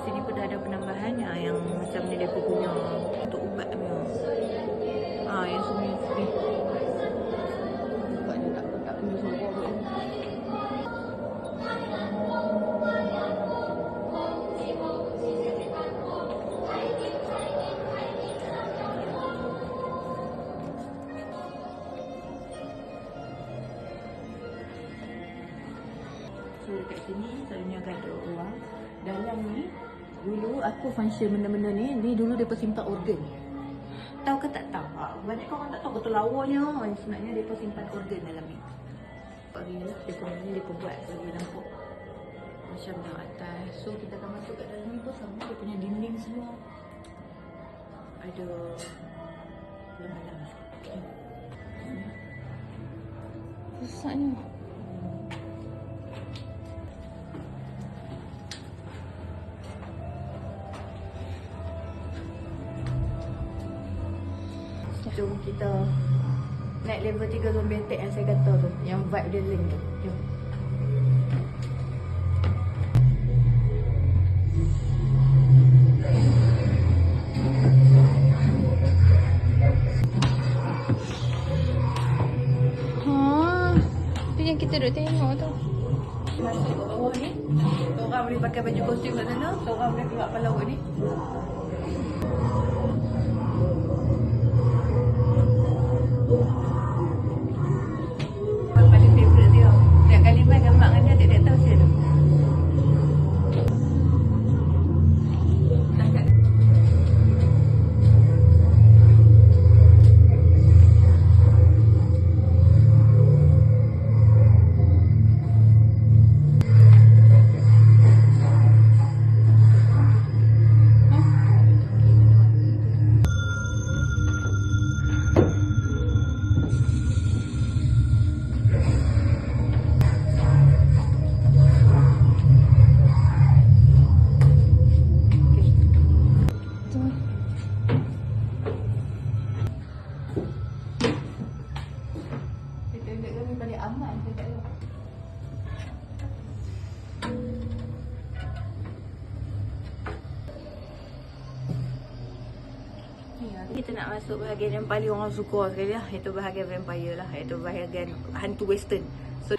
sini pun dah ada penambahan yang macam ni dia punya untuk ubat punya. Yang sunyi ni. Ubat dia tak kena sorok pun. So dekat sini selalunya akan ada orang. Dalam ni dulu aku function benda-benda ni dulu dia simpan organ. Tahu ke tak tahu? Banyak orang tak tahu betul lawanya. Sebenarnya dia simpan organ dalam ni. Bagi lah dia punya ni dia buat bagi nampak macam yang atas. So kita akan masuk kat dalam ni pun sama, dia punya dinding semua ada lembaran. Besarnya. Jom kita naik level 3 zombie attack yang saya kata tu, yang vibe dia link tu. Jom. Tu yang kita duk tengok tu. Masuk kat bawah ni, seorang boleh pakai baju kostum kat sana, seorang boleh keluar kat laut ni. Paling favourite dia. Setiap kali main gambar dengan dia, dia tahu saya tu. Kita nak masuk bahagian yang paling orang suka sekali lah, iaitu bahagian vampire lah, iaitu bahagian hantu western. So